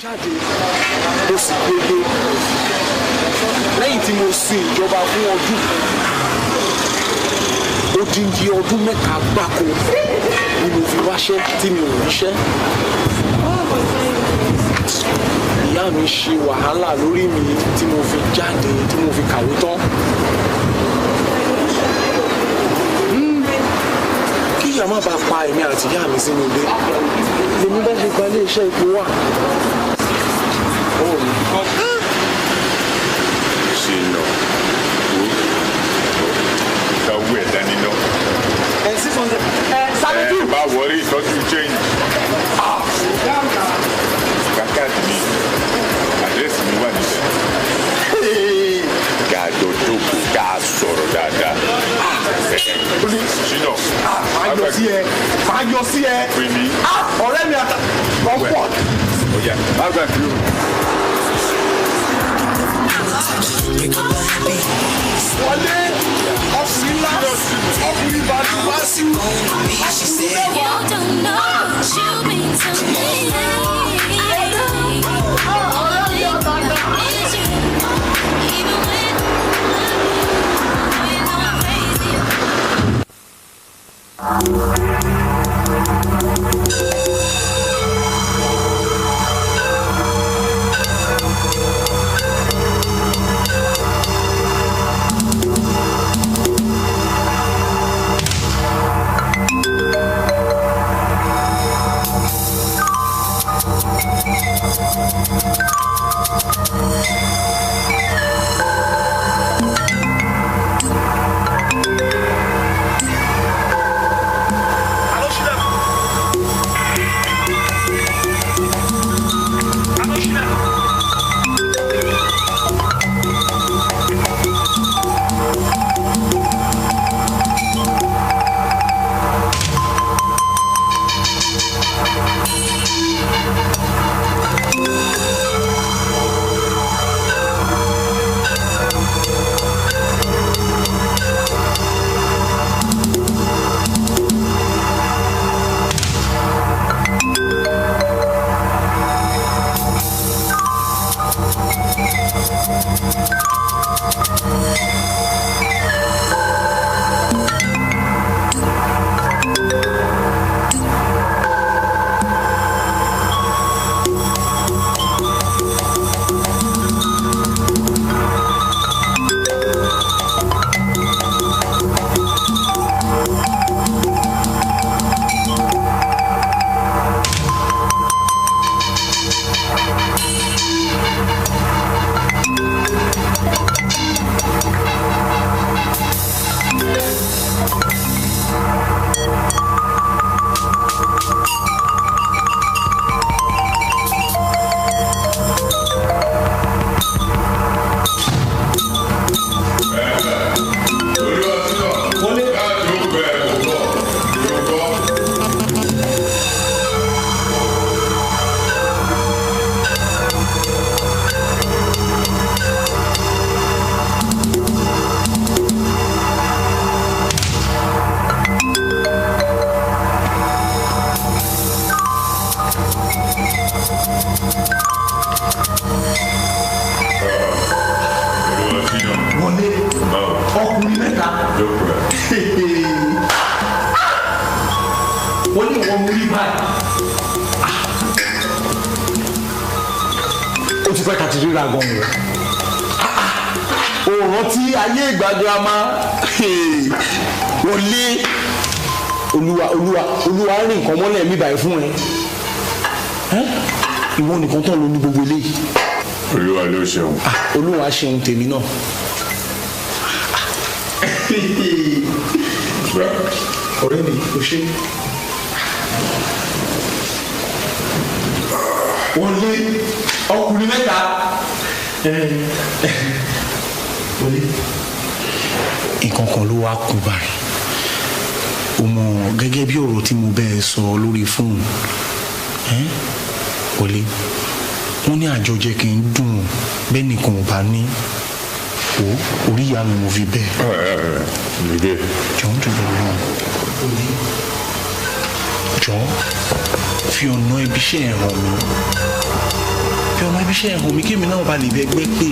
jáde mo sì gbélé lẹ́yìn tí mo sin ìjọba fún ọdún odindi ọdún mẹ́ta gbáko ni mo fi wáṣẹ́ tí mi ò ríṣẹ́. Ìyá mi ṣe wàhálà lórí mi tí mo fi jáde tí mo fi kàwé tán. Kí ìyá má bàa pa èmi àti ìyá mi sínú ilé lèmi bá ṣe gba ilé iṣẹ́ epo wà. Ṣé lọ ìtọ́wú ẹ̀ dání lọ. ẹ 600 sábẹ́jú. Bá wọrí ìtọ́jú change. Kàkàdì mi àdírẹ́sì mi wà níbẹ̀. Ká jọ jókòó ká sọ̀rọ̀ dáadáa. Ṣínà. Máa yọ sí ẹ. Pè mí. Ọ̀rẹ́ mi àtà comfort. Ọ̀yà má gbàgbé o. Wọlé ọkùnrin ńlá ọkùnrin bàtú wá sí. You don't know what you mean to me. Even when I'm crazy. Wọ́n ní wọ́n mú rí báyìí. Ó ti fẹ́ ká ti ríra gan-an rẹ̀. Òòrùn tí ayé ìgbà girama wọlé olúwa rí nǹkan mọ́lẹ̀ mi báyìí fún ẹ. Ìwọ nìkan tán ló ní gbogbo eléyìí. Olúwa ló ṣeun. Olúwa ṣeun tèmi náà. Ọ̀rẹ́ mi kò ṣe. Wọ́n lé ọkùnrin mẹ́ta. Wọlé. Nǹkan kan ló wá kú báyìí. O mọ̀ gẹ́gẹ́ bí ọ̀rọ̀ tí mo bẹ́ẹ̀ sọ lórí fóònù. Wọlé. Wọ́n ní àjọjẹ kì í dùn bẹ́ẹ̀ nìkan ò bá ní. Orí ìyá mi mo fi bẹ́ẹ̀. Jọ̀ọ́ ń dùn lọ́wọ́. Jọ̀ọ́ fi ọ̀nà ibi iṣẹ́ ẹ̀ hàn mí. fi ọmọ ibi iṣẹ́ hàn mí kí èmi náà bá lè bẹ́gbẹ́ pé.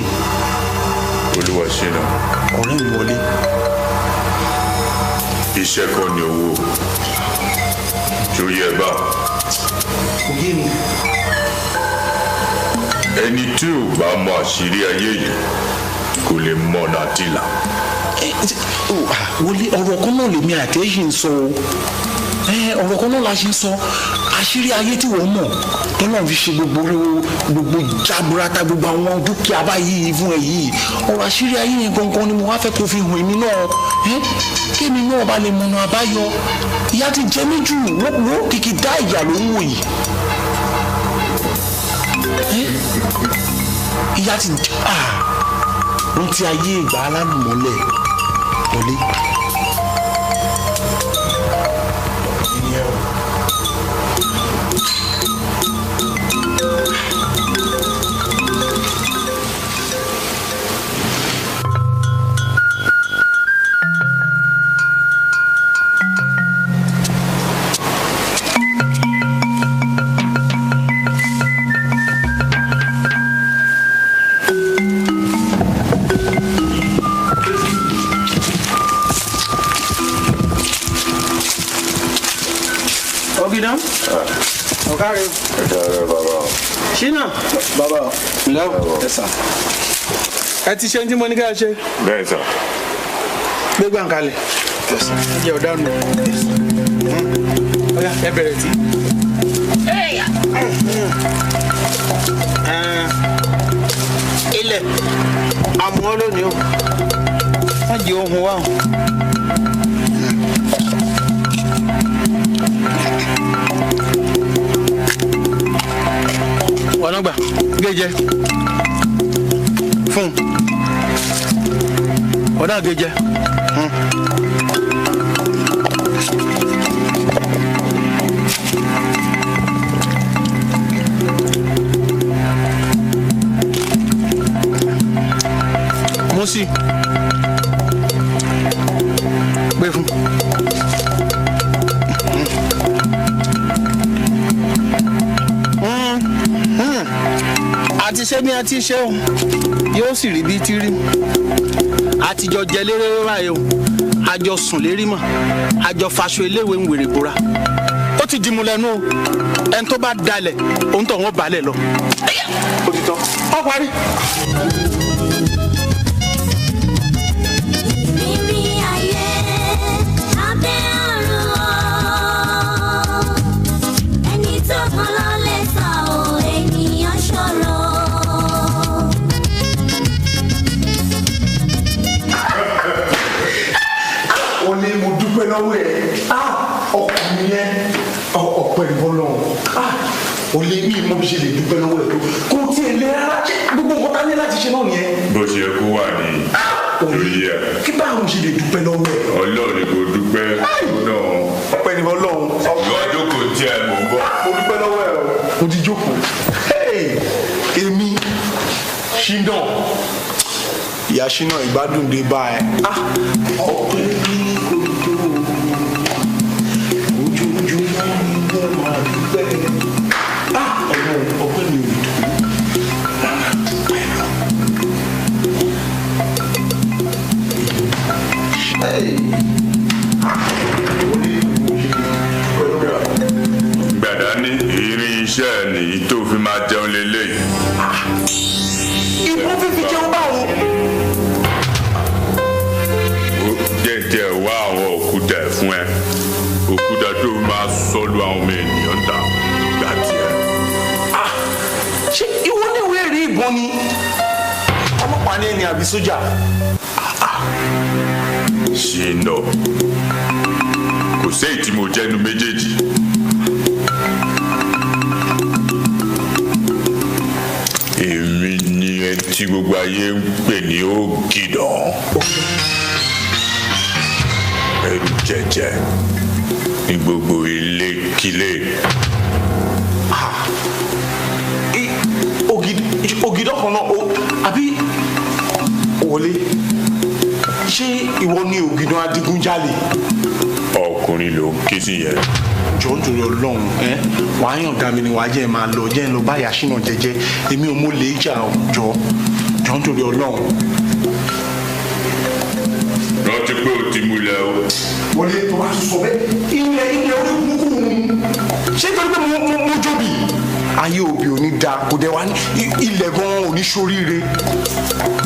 Olúwa ṣe náà. Ọ̀rẹ́ mi wọlé. Iṣẹ́ kan ni owó. Tó yẹ bá. Kò yé mi. Ẹni tí ò bá mọ àṣírí ayé yìí kò lè mọ nàdìlà. Wọlé ọ̀rọ̀ kan náà lèmi àti ẹ̀ ṣì ń sọ o. Ọ̀rọ̀ kan náà la ṣe ń sọ àṣírí ayé tí wọ́n mọ̀ tọ́lọ́run fi ṣe gbogbo jaburata gbogbo àwọn dúkìá báyìí fún ẹ yìí ọ̀rọ̀ àṣírí ayé yẹn gangan ni mo wá fẹ́ kó fi hàn èmi náà kémi náà bá lè mọ̀nà àbáyọ ìyà ti jẹ mí jù wọ́n kìkì dá ìyà ló ń wò yìí ìyà ti wọ́n ti ayé ìgbà alálùmọ́lẹ̀ wọlé. Ogidan. Okare. Baba. Shina. Baba. Leo. Yes sir. Ẹ ti ṣe nti mo ní ká ṣe. Bẹ́ẹ̀ sà. Gbé gbàǹkalẹ̀. Yes sir. Jẹ́ ọ̀daràn. Oya, ẹ bẹ̀rẹ̀ tí. Ilẹ̀ àmọ́ lónìí o. Wọ́n jẹ́ ohun wa. Ọ̀nà gbà gẹ́jẹ́ fún ọ̀nà gẹ́jẹ́. Mọ́sí gbé fún. Àti ṣe bí a ti ṣe o yóò sì rí bí ti rí àtijọ́ jẹ lérè báyìí o àjọ sùn lérí mọ́ àjọ faṣọ eléwé ń wèrè bora ó ti dìmú lẹ́nu o ẹni tó bá dalẹ̀ òun tó wọ́n balẹ̀ lọ. Ó ti tán ọ parí. lọ́wọ́ ẹ̀ ọkùnrin yẹn ọ̀pẹ̀ ìbọ̀lọ̀ ò lè ní ìmọ̀ bí ṣe lè dúpẹ́ lọ́wọ́ ẹ̀ tó kó tí ẹ lè rárá gbogbo nǹkan tá ní láti ṣe náà yẹn. bó ṣe yẹ kó wà ní orí ẹ. kí báwọn ṣe lè dúpẹ́ lọ́wọ́ ẹ̀. Ọlọ́run ni kò dúpẹ́ náà. ọpẹ́ ni Ọlọ́run. ìwọ jókòó tí ẹ mọ̀ ń bọ̀. mo dúpẹ́ lọ́wọ́ ẹ̀ o. mo ti jókòó. èmi ṣínà ìyá ṣínà ìgbádùn dé bá ẹ. ọpẹ́ ní ọpẹ́ mi ò gbàdá ní ìrìn iṣẹ́ nìyí tó fi máa jẹun lélẹ́yìí. ìwọ fífi jẹun báwo. ó jẹ́jẹ́ wá àwọn òkúta ẹ̀ fún ẹ òkúta tó máa sọ́lù àwọn ọmọ ènìyàn dà gbà tiẹ̀. ṣé ìwọ ní ìwé ẹ̀rí ìbọn ni ọlọ́pàá ní ẹni àbí sójà. ṣìnà kò séyìí tí mo jẹ́nu méjèèjì. èmi ni ẹni tí gbogbo ayé ń pè ní Ogidan ẹrù jẹjẹ ní gbogbo ilé-kílé. Ogidan kan náà àbí wọlé ṣé ìwọ ni Ogidan adigunjalè. ọkùnrin ló ń ké sí yẹn. jọ nítorí Ọlọ́run wàá yàn ga mi ni wàá jẹ́ ẹ máa lọ jẹ́ ẹ lọ báyà ṣínà jẹ́jẹ́ èmi ò mọ lè jà jọ nítorí Ọlọ́run. rántí pé o ti múlẹ̀ o. wọlé tó bá sọ bẹ́ẹ̀ ilẹ̀ orí kúkú ni ṣé torí pé mo jóbi ayé òbí ò ní da kò dẹ̀ wá ní ilẹ̀ gan-an ò ní ṣoríire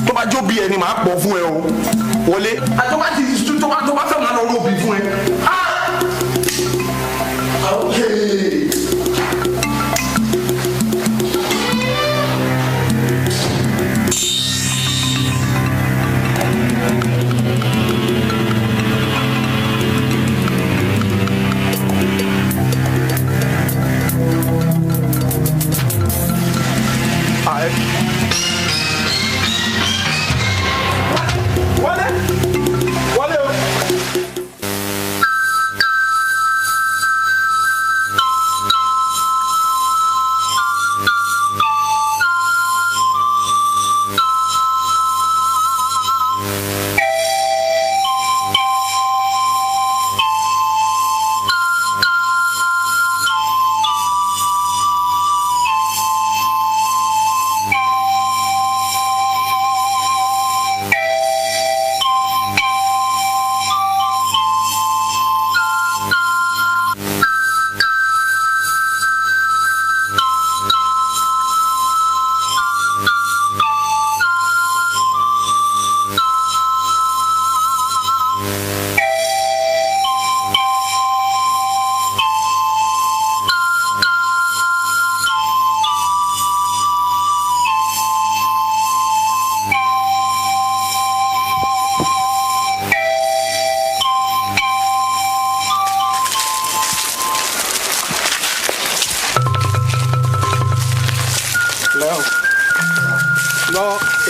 tó bá jóbi ẹni máa pọ̀ fún ẹ o wọlé tó bá fẹ́ máa lọ róbi fún ẹ.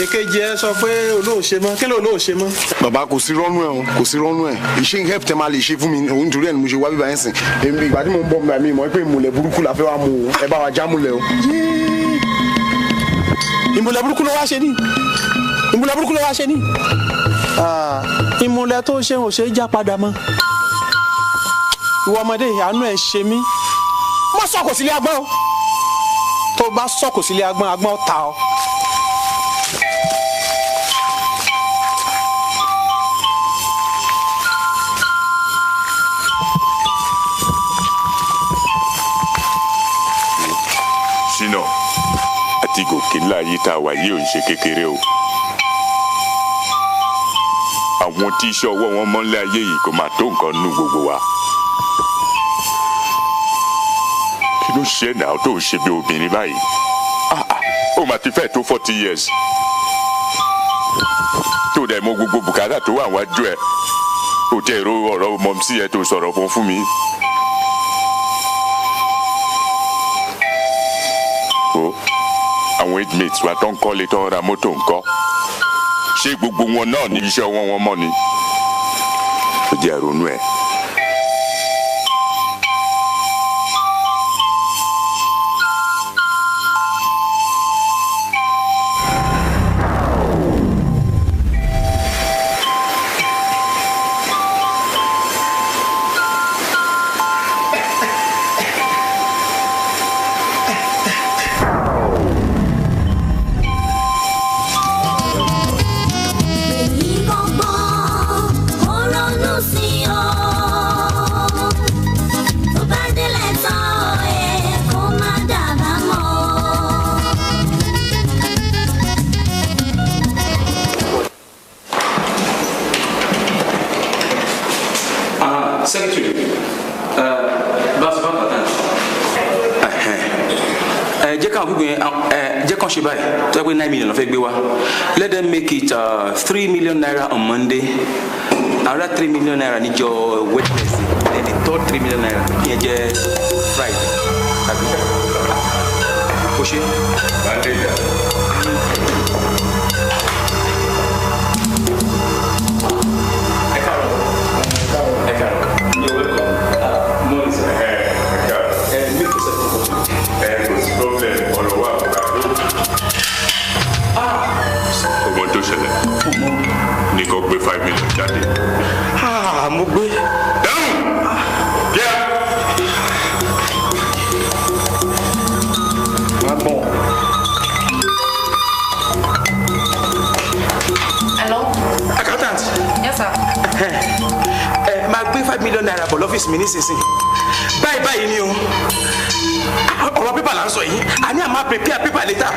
èkejì ẹ sọ pé olóòṣe mọ kí ló olóòṣe mọ. bàbá kò sí rọ́nú ẹ̀ o kò sí rọ́nú ẹ̀ ìṣe help tẹ́ máa lè ṣe fún mi òun nítorí ẹ̀ ni mo ṣe wá bíbá ẹ̀ sìn èmi ìgbà tí mo ń bọ̀ mi mọ̀ pé ìmùlẹ̀ burúkú la fẹ́ wá mu ẹ bá wa já múlẹ̀ o. ìmùlẹ̀ burúkú ló wá ṣe ní ìmùlẹ̀ burúkú ló wá ṣe ní ìmùlẹ̀ tó ṣe ò ṣe é já padà mọ́ ìwọ ọmọdé àánú ẹ̀ ṣe mí má sọ̀kò sílé agbọ́n o tó bá sọ̀kò sílé agbọ́n ta ọ. Ṣínà àti gòkè ńlá yìí tá a wà yìí ò ń ṣe kékeré o. àwọn tí iṣẹ́ ọwọ́ wọn mọ́lẹ̀ ayé yìí kò máa tó nǹkan nú gbogbo wa. kí ló ṣe náà tó ń ṣe bí obìnrin báyìí? ó máa ti fẹ́ tó 40 years. tó dẹ̀ mọ gbogbo bùkátà tó wà wájú ẹ̀. ó tẹ̀ ro ọ̀rọ̀ mọ̀mísí ẹ̀ tó sọ̀rọ̀ fún mi. àwọn inmates wa tó ń kọ́lé tó ń ra mọ́tò ńkọ́ ṣé gbogbo wọn náà ní iṣẹ́ wọn mọ́ ni? ó jẹ́ ronú ẹ̀. Secretary, Basu Bapatan. Jẹ́ káwọn gbogbo yẹn jẹ́ kàn ṣe báyìí tó yẹ pé 9 million ló fẹ́ gbé wá. Let them make it 3 million naira on Monday. Another 3 million naira níjọ́ Wednesday. Then the third 3 million naira yẹn jẹ́ Friday. Tàbí kò ṣe. Ní kò gbé 5 million jáde. Mo gbé. Dáhùn! Kíá! máa gbé 5 million naira bọ̀ lọ́fíìsì mi nísinsìnyí báyìí ni o ọ̀rọ̀ pépà là ń sọ yìí àní àmà prepare paper later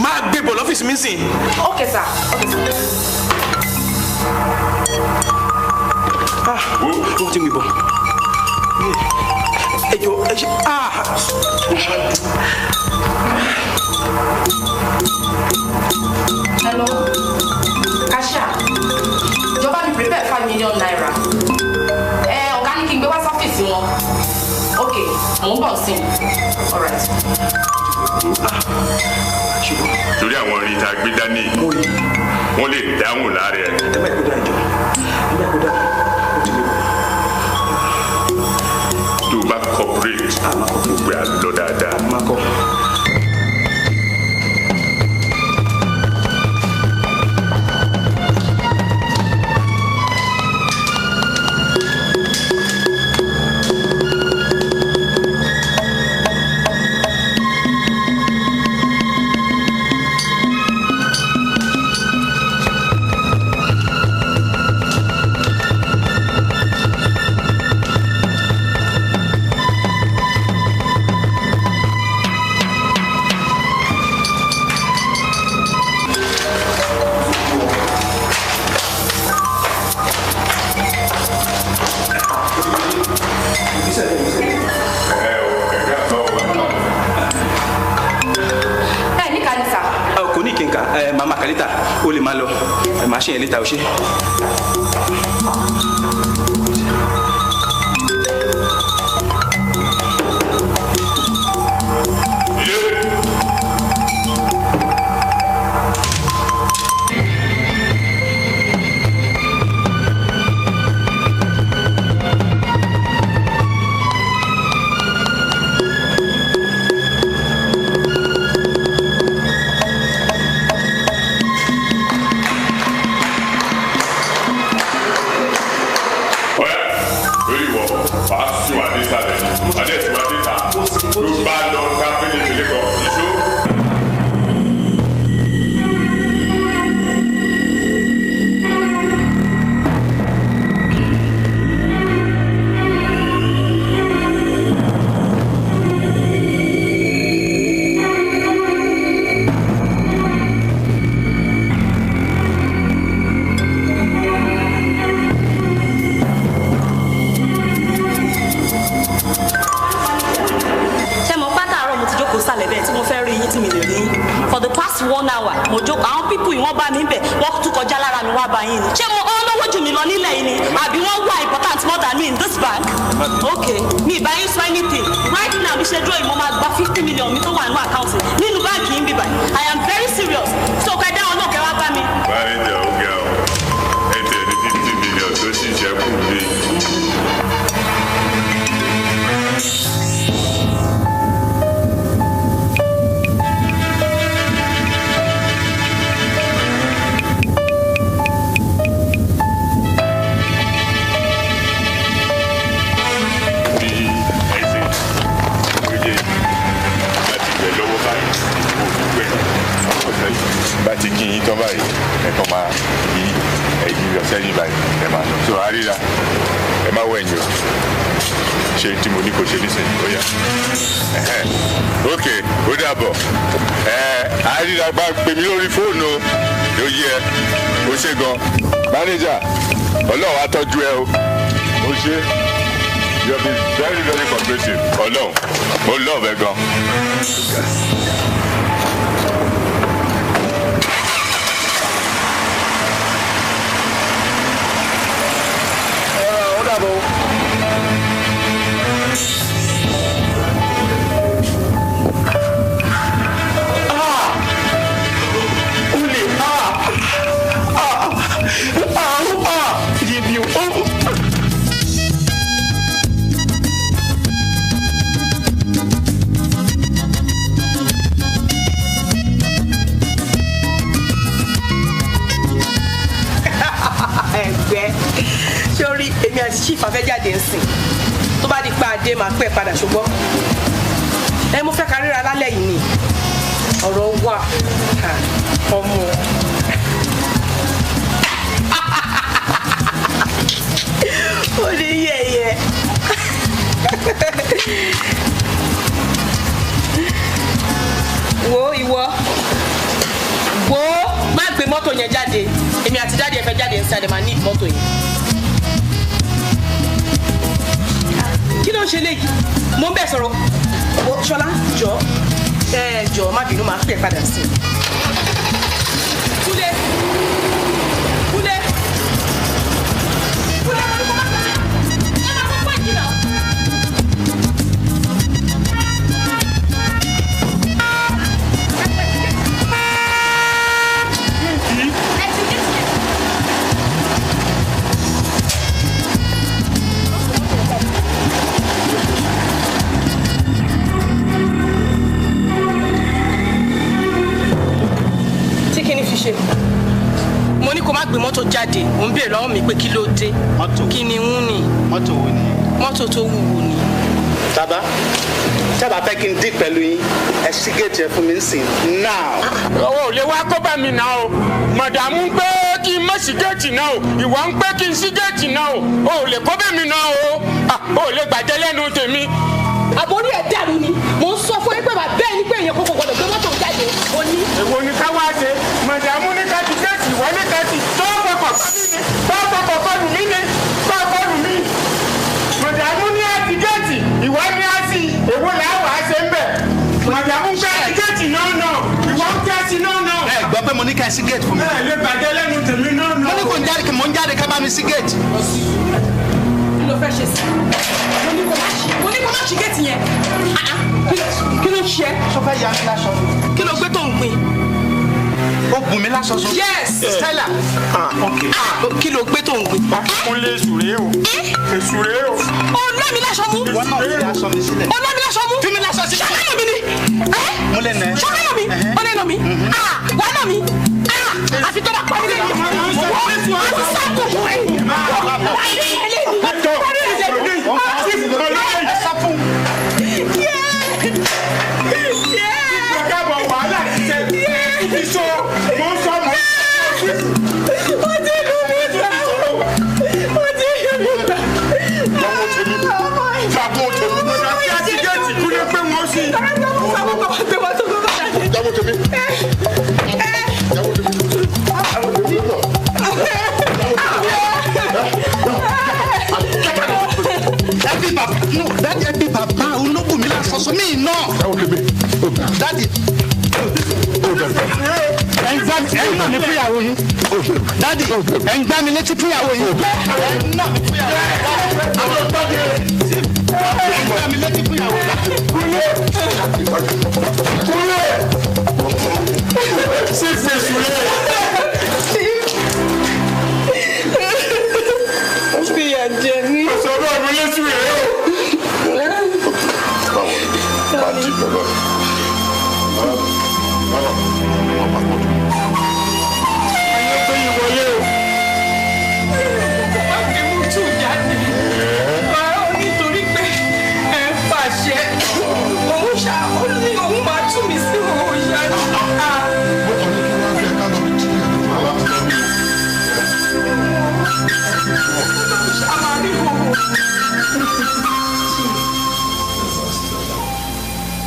máa gbé bọ̀ lọ́fíìsì mi sìn. Okay sir. Wọ́n ti ń gbé bọ̀ Hello, Kasha. Ìjọba mi prepare 5 million naira. Ọ̀gá ní kí n gbé wá sọ́fíìsì wọn. Okay, mò ń bọ̀ sí. All right. torí àwọn orin tá a gbé dání wọ́n lè dáhùn lára ẹ̀. tó bá cooperate gbogbo ẹ̀ lọ dáadáa. Mama Kalita, o lè máa lọ máa ṣe yẹn létà o ṣe. For the past 1 hour, mo jókòó àwọn people yìí wọ́n bá mi bẹ̀ wọ́n tún kọjá lára mi wá bá yín ni. Ṣé mo olówó jù mí lọ nílẹ̀ yìí ni? Àbí wọ́n wá important more than me in this bank? Okay, mi ìbá yín sọ anything. Right now, bí ṣe dúró yìí mo máa gba 50 million mi tó wà nínú àkáǹtì nínú báńkì yín bíbá. I am very serious. So kẹ́ dáhùn náà kẹ́ wá bá mi. Báyìí jẹ́ ọ̀gá ọ̀ ẹ̀jẹ̀ ní 50 million tó sì ṣẹ́kù lé. bá ti kí yín tán báyìí ẹ̀kan máa yí ẹ̀yìn lọ sẹ́yìn báyìí ẹ̀ máa lọ. so àríra ẹ má wẹ̀yìn o ṣe tí mo ní kò ṣe nísìnyí ó yá. ok ó dàbọ̀ àríra bá pè mí lórí fóònù o yóò yẹ ó ṣe gan mánéjà ọlọ́run á tọ́jú ẹ o ó ṣe you have been very very cooperative ọlọ́run mo love ẹ gan. Sórí èmi àti chief afẹ́jáde ń sìn tó bá di pa adé máa pẹ́ padà ṣùgbọ́n mo fẹ́ ká ríra lálẹ́ yìí ni ọ̀rọ̀ wà ọmọ. Orí yẹ̀yẹ̀. Wo ìwọ. Wo má gbé mọ́tò yẹn jáde. Èmi àti dáàdi ẹ fẹ́ jáde inside ẹ máa need mọ́tò yẹn. Kí ló ń ṣe léyìí? Mo ń bẹ̀ sọ̀rọ̀. Ṣọlá jọ má bínú máa pè padà sí i. Kúlẹ̀. Kúlẹ̀. Kúlẹ̀ ló ń bọ̀ máa gbà. Ẹ máa fọ́ pàjì náà. Mo ní kó má gbé mọ́tò jáde ò ń béèrè lọ́wọ́ mi pé kí ló dé kí ni ń ní mọ́tò wo ni. mọ́tò tó wúwo ni. tábà fẹ́ kí n dín pẹ̀lú yín ẹ ṣí géètì ẹ fún mi ń sìn náà. owó ò lè wá kó bá mi náà o mọ̀dàmú ń pé kí n má sí géètì náà o ìwọ ń pé kí n sí géètì náà o ò lè kó bá mi náà o ò lè gbàjẹ́ lẹ́nu tèmi. àbórí ẹ̀ dàrú ni mò ń sọ fún ẹ pé bàbá bẹ́ẹ̀ ni pé èèyàn kò gbọdọ̀ gbé mọ́tò jáde ó ní. èwo ni ká wá ṣe mọ̀dàmú ní ká ti géètì ìwọ ní ká ti tó fọkọ̀ fọlù mí ni fọlù mí mọ̀dàmú ní àti géètì ìwọ ní àti èwo là wà á ṣe ń bẹ̀ mọ̀dàmú ká ti géètì náà ìwọ ń ká sí náà. ẹ gbọ́ pé mo ní ká ẹ sí géètì fún mi. ẹ lè bàjẹ́ lẹ́nu tèmi náà. mo ní kò ń jáde kí mò ń jáde ká bá mi sí géètì. kí ló fẹ́ ṣe sí mo ní kó má ṣí géètì yẹn kí ló ṣe. sọ fẹ́ yà mí láṣọ. kí ló gbé tó ń gbin. ó bùn mí láṣọ sọ. yes Stella. kí ló gbé tó ń gbin. mo lè sùré o èsùré o. ọlọ́mi láṣọ mú. wọn náà fi aṣọ mi sílẹ̀. ọlọ́mi láṣọ mú. fi mi láṣọ sílẹ̀. ṣọkànnà mi ni. mo lè nẹ. ṣọkànnà mi ó lè nà mí. wàá nà mí. àfi tó bá pa mí lẹ́yìn. wọ́n ti sáàpù fún ẹ̀. Daddy bàbá olóbùn mi lásọsọ mí náà. Daddy. ẹ̀yin náà ní fúyàwó yín. Daddy ẹ̀yin gbá mi létí fúyàwó yín. ẹ̀yin náà ní fúyàwó yín. ẹ̀yin gbá mi létí fúyàwó yín. sí fèsù rẹ̀. ó fi ìyà jẹ ní. sọ̀rọ̀ mi létí rẹ̀ o.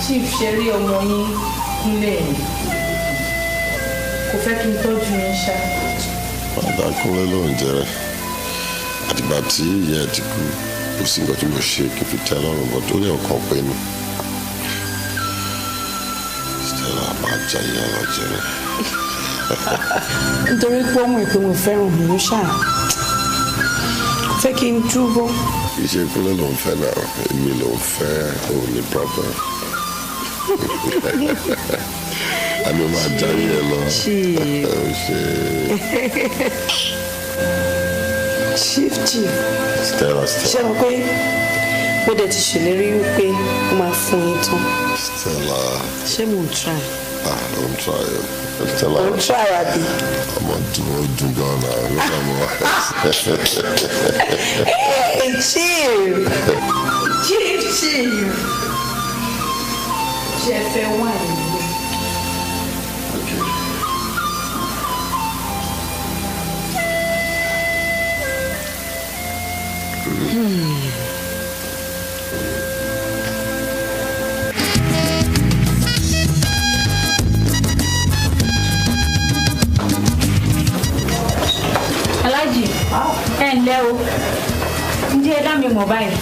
Chief ṣe rí ọmọ yín kúnlẹ̀ yìí kò fẹ́ kí n tọ́jú yín ṣá. Padà kúnlẹ̀ ló ń jẹrẹ àtìgbà tí ìyá ẹ̀ ti kú kò sí nǹkan tí mo ṣe kí n fi tẹ́ lọ́rùn bọ́ tó ní ọkàn pé mi. Stella máa já ìyá lọ jẹrẹ. Nítorí pé ọmọ ìpè mo fẹ́ràn mi ṣáà fẹ́ kí n dúró. Iṣẹ́ kúnlẹ̀ ló ń fẹ́ náà èmi ló ń fẹ́ òun ní problem. Àmì máa já ìyá lọ. Chief. Stella. Ṣé mo pé mo dẹ̀ ti ṣèlérí wípé mo máa fún yín tán. Stella. Ṣé mo ń try? Don't try it. Stella. Mo ń try àbí. Ọmọ dùn gan náà ló bá mọ. Hey, Chief. Ṣé ẹ fẹ́ wá ìlú? Aláàjì, ẹ ǹlẹ́ o. Ǹjẹ́ ẹ dá mi mọ̀ báyìí?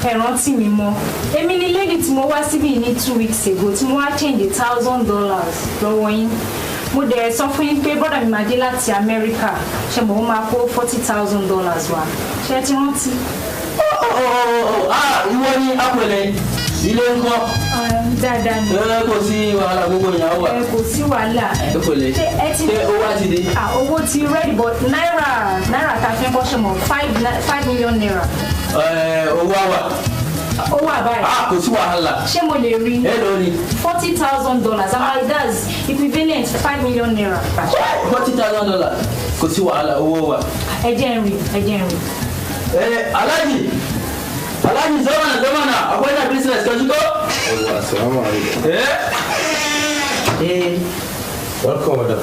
Ẹ rántí mi mọ́. Èmi ni lady tí mo wá síbí ní 2 weeks ago tí mo wá change $1,000 lọ́wọ́ yín. Mo dẹ̀ sọ fún yín pé bọ́dà mi máa dé láti Amẹ́ríkà. Ṣé mo máa kó $40,000 wá? Ṣé ẹ ti rántí? Ìwọ ni apẹ̀lẹ̀ ilé ń kọ́. Dáadáa ni. Kò sí wàhálà gbogbo ìyàwó wa. Kò sí wàhálà. Apẹ̀lẹ̀. Ṣé owó àti dé? Owó ti ready but náírà ta fi ń bọ́ ṣe mọ̀ $5 million. Owó àwà. Owó àbáyé. Kò sí wàhálà. Ṣé mo lè rí? Èló ni? $40,000 and that's equivalent to $5 million. $40,000. Kò sí wàhálà owó wa. Ẹ jẹ́ n rí. Alhaji zamana akwai na business ka shigo? Assalamu alaikum. Welcome madam.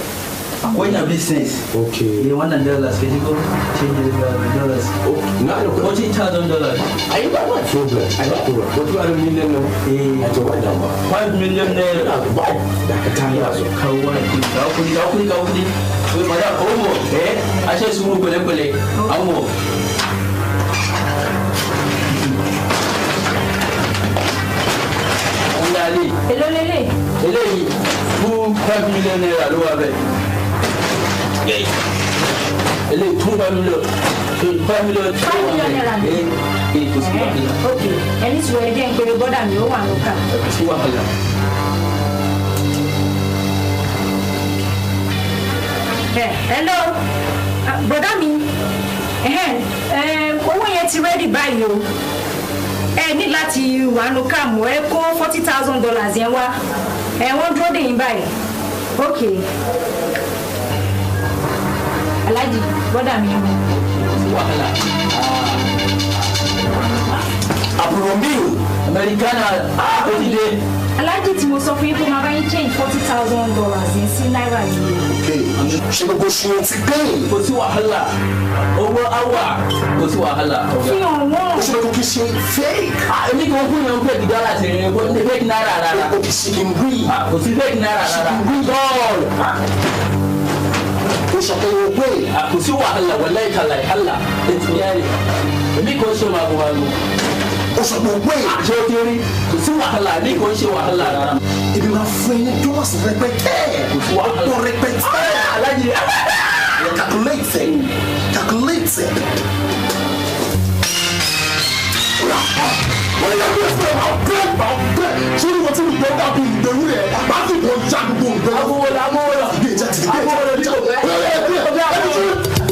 Akwai na business. Okay. Wannan dollars ka shigo? Change the dollars. $40,000. I got no problem. What do I million now? I don't want number. $5 million naira. That time ya zo. Kawai. Wai madam omo. Ashe suru kwale. Amo. Èló lélẹ̀? Eléyìí fún $5 million naira ló wà bẹ́ẹ̀. Eléyìí fún $5 million. $5 million naira ni. Kò sí wàhálà. Ok, ẹni tí wọ́n jẹ́ ń pèrè bọ́dà mi ó wà lókà. Kò sí wàhálà. Hello, bọ́dà mi, owó yẹn ti ready báyìí o. Ẹ ní láti wà ló kà mọ́ ẹ kó $40,000 yẹn wá wọ́n dúró dè yín báyìí. Ok, Aláàjì bọ́dà mi. Wàhálà. Àbúrò mi o. Americana ó ti dé. Aláàjì tí mo sọ fún yín pé máa bá yín change $40,000 yẹn sí náírà yìí. Ṣé gbogbo ṣùgbọ́n ti gbé? Kò sí wàhálà. Owó àwà kò sí wàhálà. Fi hàn wọ́n. Ó ṣe kò kí ṣe fake. Èmi kan fún yàn fake dollar sí rẹ̀ kò ní fake náírà rárá. Kò kì í ṣe kí n rí. Kò sí fake náírà rárá. Bọ́ọ̀lù. Ó sọ pé o gbé. Kò sí wàhálà wàlẹ́ ìkàlà ìkàlà ètò yẹn. Èmi kò ṣe máa bọ̀ wá lọ. Ó sọ pé o gbé. Ṣé o kéré? Kò sí wàhálà èmi kò ṣe wàhálà rárá. Èmi máa fún ẹ ní dọ́làsì rẹpẹtẹ. Kò sí wàhálà. Ọ̀pọ̀ rẹpẹtẹ. Aláàjì. Calculate it. Wọ́n yẹ kí ẹ fẹ́ máa bẹ́ẹ̀. Ṣé ní wọ́n ti ń gbọ́ dàbí ìgbèrú rẹ̀? Máa fi bọ̀ já gbogbo ìgbèrú. Amówólá. Gbé ìjà tìlẹ̀.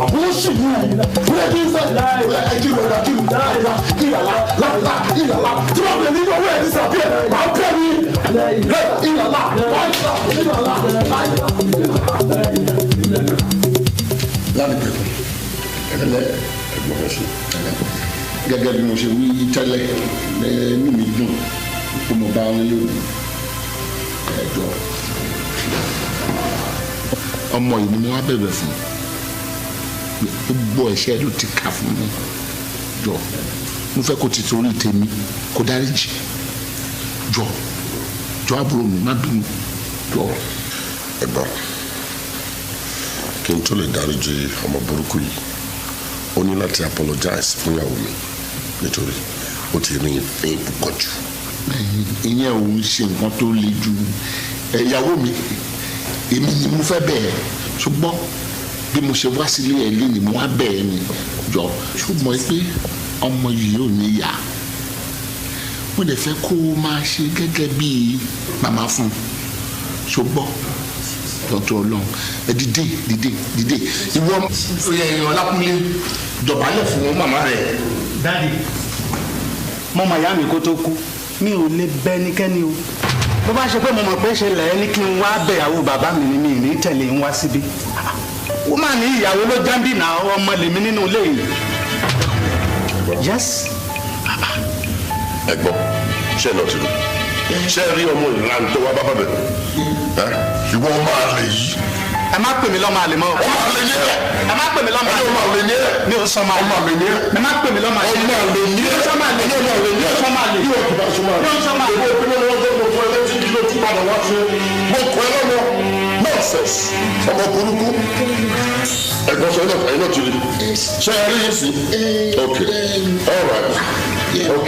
Àwọn ṣì yí wúlẹ̀ kí n sẹ́ kí ìrọ̀lá tí wọ́n bẹ̀rẹ̀ nínú owó ẹ̀ ní sàbí ẹ̀ máa bẹ̀ ní ìrọ̀lá. láti ẹ̀lẹ́ ẹ̀gbọ́n ẹ̀ ṣe gẹ́gẹ́ bí mo ṣe wí tẹ́lẹ̀ inú mi dùn pé mo bá wọn lónìí ẹ̀jọ́ ọmọ yìí ni mo wá bẹ̀bẹ̀ fún gbogbo ẹ̀ṣẹ̀ ló ti kà fún mi jọ mo fẹ́ kó ti torí tèmi kó dáríjì jọ àbúrò mi má bínú jọ. ẹ̀gbọ́n kí n tó lè dáríjì ọmọ burúkú yìí ó ní láti apologize fún ìyàwó mi nítorí ó ti rí ìfẹ́ púpọ̀ jù. ìyẹn ò ń ṣe nǹkan tó le jù ìyàwó mi èmi ni mo fẹ́ bẹ̀ẹ́ ṣùgbọ́n bí mo ṣe wá sílé ẹ̀ lẹ́yìn mo wá bẹ̀ẹ́ ni jọ ṣùgbọ́n pé ọmọ yìí ò ní yá mo dẹ̀ fẹ́ kó o máa ṣe gẹ́gẹ́ bí màmá fún ṣùgbọ́n dọ́tọ̀ ọlọ́run ẹ dìde ìwọ ọlákúnlé dọ̀bálẹ̀ fún màmá rẹ̀. dáàdi mo mọ ìyá mi kó tó kú mi ò lè bẹ ẹnikẹ́ni o bó bá ṣe pé mo mọ̀ pé ṣe lẹ̀ ẹ́ ní kí n wá bẹ̀yàwó bàbá mi ni mi ní tẹ̀lé ń wá síbí ó mà ní ìyàwó ló jábì náà ọmọ lèmi nínú ilé yìí. yes. ẹ̀gbọ́n ṣé ẹ lọ tìlú ṣé ẹ rí ọmọ ìlànà tó wá bá bàbẹ ìwọ máa lè yí ẹ má pè mí lọ́mọ àlè mọ́. ọmọ àlè ni ẹ. ẹ má pè mí lọ́mọ àlè. ọmọ àlè ni ẹ. mi ò sọ máa ọmọ àlè ni ẹ. ẹ má pè mí lọ́mọ àlè. ọmọ àlè ni ẹ. sọ máa lè. ọmọ àlè ni ẹ. sọ máa lè. yóò kìlọ̀ sọ máa lè. yóò sọ máa lè. èwo ìpínlẹ̀ wọn tó gbogbo ẹ lẹ́sìn kí ló tún padà wá sí mo kọ́ ẹ lọ́mọ nọ́ọ̀sẹ̀s ọmọ burúkú ẹ̀gbọ́n sọ ẹ̀ náà ti rí ṣe é rí yín sí ok all right ok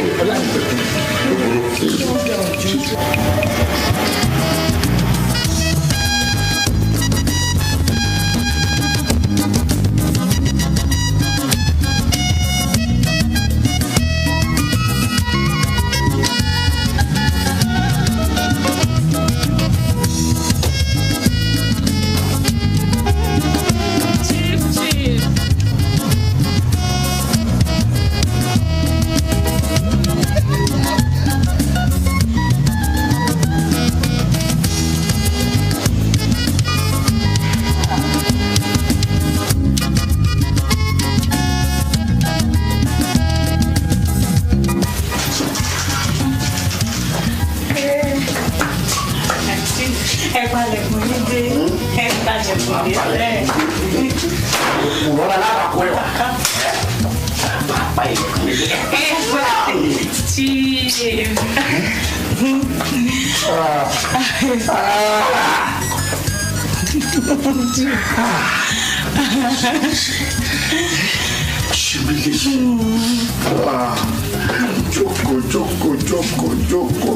Jókòó.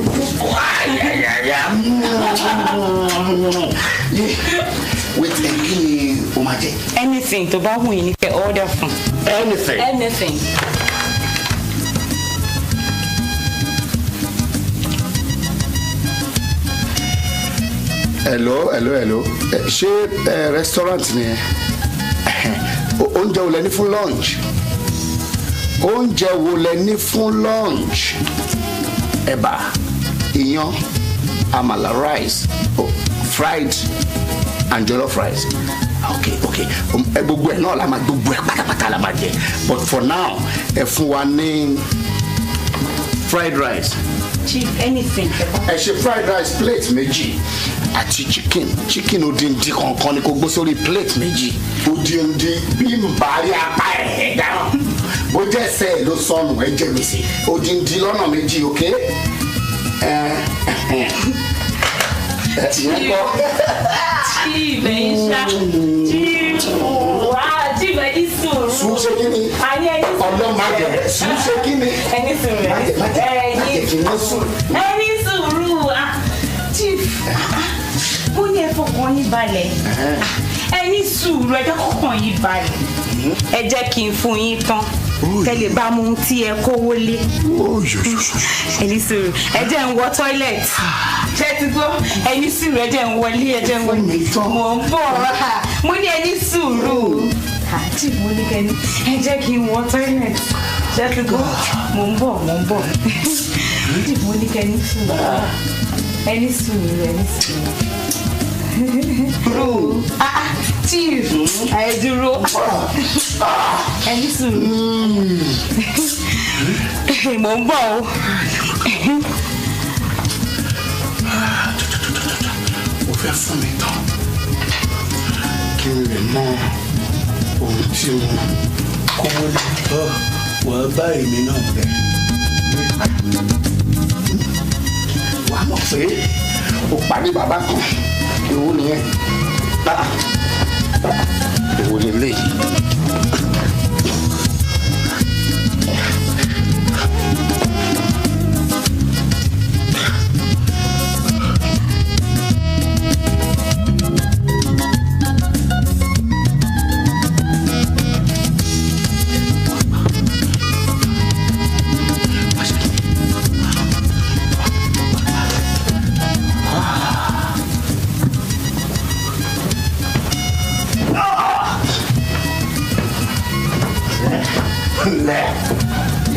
Wait, kí ni o máa jẹ? Anything tó bá wù yín ní kẹ́ order fún. Anything. Hello. Ṣé restaurant ni ẹ? Oúnjẹ wo lẹ ní fún lunch? Oúnjẹ wo lẹ ní fún lunch? Ẹ̀bà, iyán, àmàlà rice, fried and jollof rice. Okay. Gbogbo ẹ̀ náà la máa gbogbo ẹ̀ pátápátá la máa jẹ. But for now, ẹ fún wa ní fried rice. Chief, anything. Ẹ ṣe fried rice plate méjì àti chicken odindi kankan ni kò gbó sórí plate méjì. Odindi bí n bá rí apá ẹ̀ dáhùn. Bó jẹ́ ẹsẹ̀ ẹ̀ ló sọnù ẹ jẹ́ mi sí. Odindi lọ́nà méjì, okay? Chief, ẹ̀yin ṣá. Chief, ẹ̀yin sùúrù. Sùúrù ṣe kí ni? Ọlọ́màjẹ̀ sùúrù ṣe kí ni? Ẹni sùúrù. Ẹni sùúrù. Chief, mo ní ẹ fọkàn yín balẹ̀. Ẹni sùúrù, ẹ jẹ́ kọ́kàn yín balẹ̀. Ẹ jẹ́ kí n fún yín tán. Tẹ́lẹ̀ bá mú un tí ẹ kówó lé. Ẹni sùúrù, ẹ jẹ́ ń wọ toilet. Ṣé ti gbọ́? Ẹni sùúrù, ẹ jẹ́ ń wọlé, ẹ jẹ́ ń wọlé. Mo ń bọ̀. Mo ní ẹni sùúrù. Àti mo ní kẹ́ni, ẹ jẹ́ kí n wọ toilet. Ṣé ti gbọ́? Mo ń bọ̀. Àti mo ní kẹ́ni sùúrù. Ẹni sùúrù. Chief, ẹ dúró. Ẹni sùúrù. Mo ń bọ̀ o. Ó fẹ́ fún mi tán kí n lè mọ ohun tí mo kówó lé. Wọ́n bá èmi náà bẹ̀. Wà á mọ̀ pé o parí bàbá kan ìwọ nìyẹn. Ìwọ ni léyìí.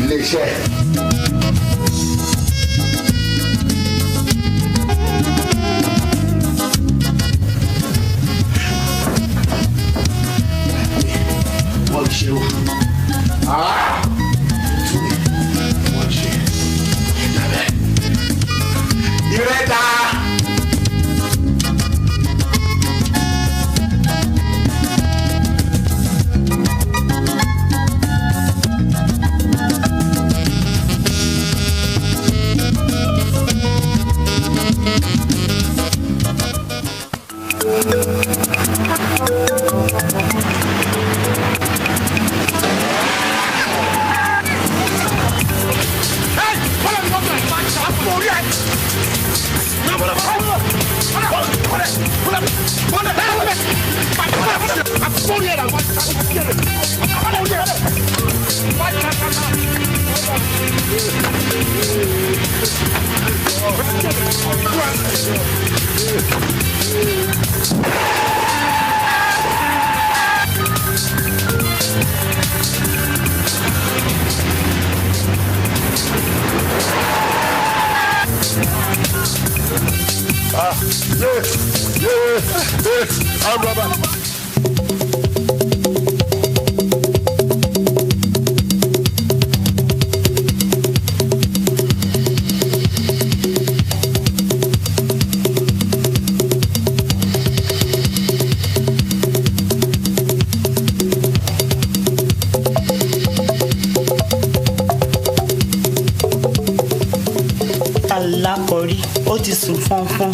Ilé-iṣẹ́. Wọ́n ṣe o. Wọ́n ṣe. Ìrẹ́ta. I'm brother. Alákọ̀rí, ó ti sùn fọ́nfọ́n.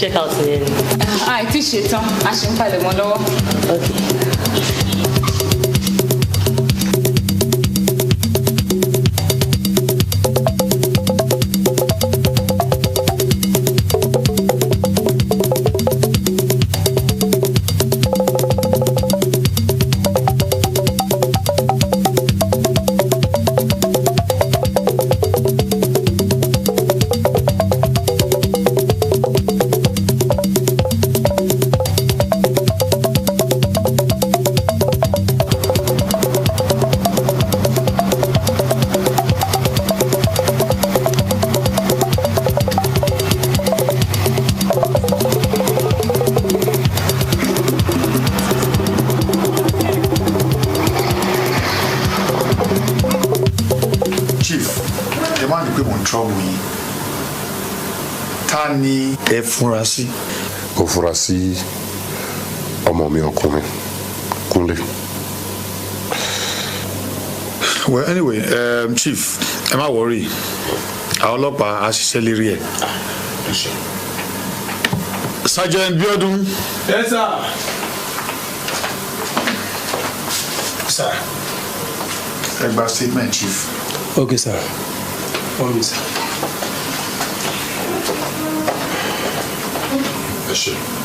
Check out yẹn. Ti ṣetán, a ṣe ń palẹ̀ mọ́ lọ́wọ́. Okay. ẹ fúnra sí. Ó fúnra sí ọmọ mi ọkùnrin Kúnlé. Well, anyway, Chief, ẹ má worry. Àwọn ọlọ́pàá á ṣiṣẹ́ lérí ẹ̀. Sergeant Biodun. Yes, sir. Sir. Ẹ gba statement, Chief. Okay, sir. Always, sir. Sure.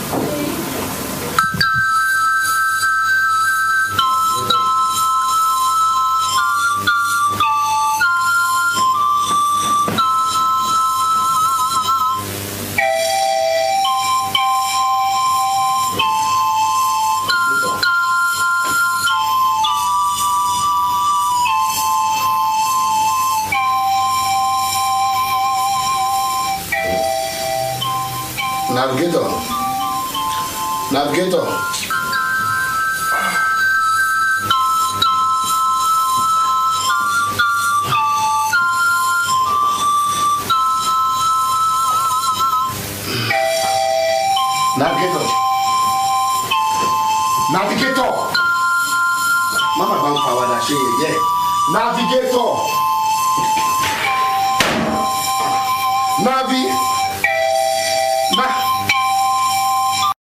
Navigator. Navigator. Mama bá ń fa wàdà ṣe yẹ̀yẹ́. Navigator. Navi.